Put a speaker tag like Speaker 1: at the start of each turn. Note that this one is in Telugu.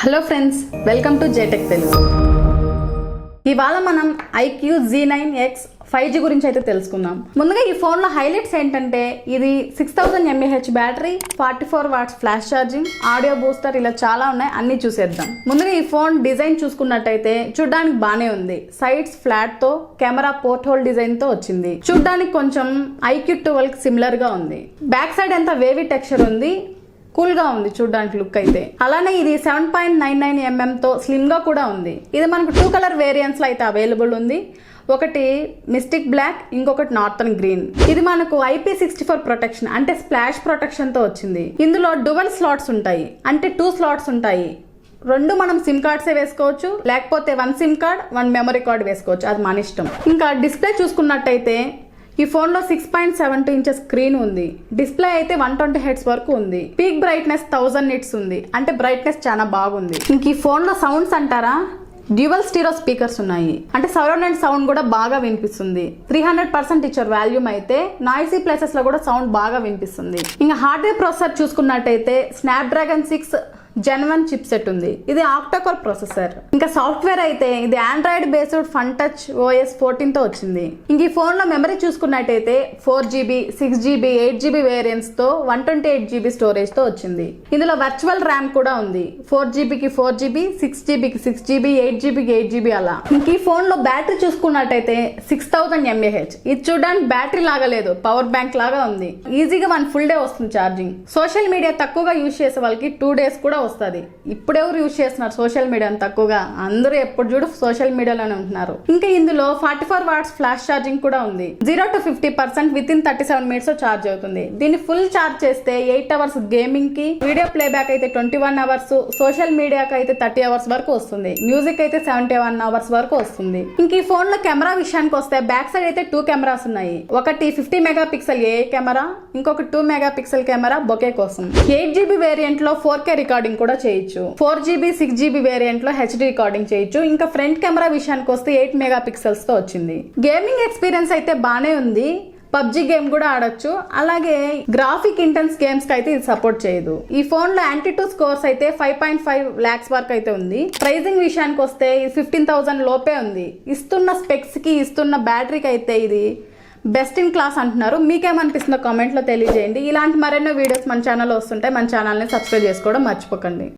Speaker 1: Hello friends, welcome to Jtech Telugu. ఇవాళ మనం IQ Z9X 5G గురించి అయితే తెలుసుకుందాం. ముందుగా ఈ ఫోన్లో హైలైట్స్ ఏంటంటే ఇది 6000 mAh battery, 44 watts flash charging, audio booster, ఇలా చాలా ఉన్నాయి. అన్ని చూసేద్దాం. ముందుగా ఈ ఫోన్ డిజైన్ చూసుకున్నట్టయితే చూడడానికి బానే ఉంది. సైడ్స్ ఫ్లాట్ తో కెమెరా పోర్ట్ హోల్ డిజైన్ తో వచ్చింది. చూడడానికి కొంచెం IQ 12 కి సిమిలర్ గా ఉంది. బ్యాక్ సైడ్ అంతా వేవీ టెక్స్చర్ ఉంది. కూల్ గా ఉంది చూడడానికి లుక్ అయితే. అలానే ఇది 7.99 mm తో స్లిమ్ గా కూడా ఉంది. ఇది మనకు 2 కలర్ వేరియంట్స్ లో అయితే అవైలబుల్ ఉంది. ఒకటి మిస్టిక్ బ్లాక్, ఇంకొకటి నార్థన్ గ్రీన్. ఇది మనకు IP64 ప్రొటెక్షన్ అంటే స్ప్లాష్ ప్రొటెక్షన్ తో వచ్చింది. ఇందులో డ్యువల్ స్లాట్స్ ఉంటాయి, అంటే 2 స్లాట్స్ ఉంటాయి. రెండు మనం సిమ్ కార్డ్సే వేసుకోవచ్చు, లేకపోతే 1 సిమ్ కార్డ్ 1 మెమరీ కార్డ్ వేసుకోవచ్చు, అది మన ఇష్టం. ఇంకా డిస్ప్లే చూసుకున్నట్టయితే ఈ ఫోన్ లో 6.72 ఇంచెస్ స్క్రీన్ ఉంది. డిస్ప్లే అయితే 120 Hz వరకు ఉంది. పీక్ బ్రైట్నెస్ 1000 nits ఉంది, అంటే బ్రైట్నెస్ చాలా బాగుంది. ఇంక ఈ ఫోన్ లో సౌండ్స్ అంటారా, డ్యూయల్ స్టీరియో స్పీకర్స్ ఉన్నాయి, అంటే సరౌండ్ సౌండ్ కూడా బాగా వినిపిస్తుంది. 300% ఇచ్చారు వాల్యూమ్ అయితే. నాయిసీ ప్లేసెస్ లో కూడా సౌండ్ బాగా వినిపిస్తుంది. ఇంకా హార్డ్వేర్ ప్రాసెసర్ చూసుకున్నట్టయితే స్నాప్డ్రాగన్ 6 Gen 1 చిప్ సెట్ ఉంది. ఇది ఆక్టోకోర్ ప్రాసెసర్. ఇంకా సాఫ్ట్వేర్ అయితే ఇది Android based fun touch OS 14 తో వచ్చింది. ఇంక ఈ ఫోన్ లో మెమరీ చూసుకున్నట్టయితే 4GB, 6GB, 8GB వేరియంట్స్ తో 128GB స్టోరేజ్ తో వచ్చింది. ఇందులో వర్చువల్ ర్యామ్ కూడా ఉంది. 4GB కి 4GB, 6GB కి 6GB, 8GB కి 8GB అలా. ఇంక ఈ ఫోన్ లో బ్యాటరీ చూసుకున్నట్టయితే 6000 mAh. ఇది చూడడానికి బ్యాటరీ లాగా లేదు, పవర్ బ్యాంక్ లాగా ఉంది. ఈజీగా 1 full డే వస్తుంది ఛార్జింగ్. సోషల్ మీడియా తక్కువగా యూజ్ చేసే వాళ్ళకి 2 days కూడా వస్తుంది. ఇప్పుడు ఎవరు యూజ్ చేస్తున్నారు సోషల్ మీడియాని తక్కువగా? అందరూ ఎప్పుడు చూడు సోషల్ మీడియాలోనే ఉంటున్నారు. ఇంకా ఇందులో 44 వాట్స్ ఫ్లాష్ ఛార్జింగ్ కూడా ఉంది. 0 to 50% with in 37 minutes charge అవుతుంది. దీన్ని ఫుల్ ఛార్జ్ చేస్తే 8 hours గేమింగ్ కి, వీడియో ప్లేబ్యాక్ అయితే 21 hours, సోషల్ మీడియాకి అయితే 30 hours వరకు వస్తుంది. మ్యూజిక్ అయితే 71 hours వరకు వస్తుంది. ఇంక ఈ ఫోన్ లో కెమెరా విషయానికి వస్తే బ్యాక్ సైడ్ అయితే 2 కెమెరాస్ ఉన్నాయి. ఒకటి 50 మెగాపిక్సెల్ AA కెమెరా, ఇంకొక 2 మెగాపిక్సెల్ కెమెరా బొకే కోసం. 8GB వేరియంట్ లో 4K రికార్డింగ్ కూడా చేయొచ్చు. 4GB, 6GB వేరియంట్ లో HD రికార్డింగ్ చేయొచ్చు. ఇంకా ఫ్రంట్ కెమెరా విషయానికి వస్తే 8 మెగాపిక్సెల్స్ తో వచ్చింది. గేమింగ్ ఎక్స్పీరియన్స్ అయితే బానే ఉంది. పబ్జి గేమ్ కూడా ఆడొచ్చు. అలాగే గ్రాఫిక్ ఇంటెన్స్ గేమ్స్ కి అయితే ఇది సపోర్ట్ చేయదు. ఈ ఫోన్ లో Antutu స్కోర్స్ అయితే 5.5 lakhs వరకు అయితే ఉంది. ప్రైజింగ్ విషయానికి వస్తే ఇది 15,000 లోపే ఉంది. ఇస్తున్న స్పెక్స్ కి, ఇస్తున్న బ్యాటరీకి అయితే ఇది బెస్ట్ ఇన్ క్లాస్ అంటున్నారు. మీకేమనిపిస్తుందో కామెంట్లో తెలియజేయండి. ఇలాంటి మరెన్నో వీడియోస్ మన ఛానల్లో వస్తుంటాయి. మన ఛానల్ని సబ్స్క్రైబ్ చేసుకోవడం మర్చిపోకండి.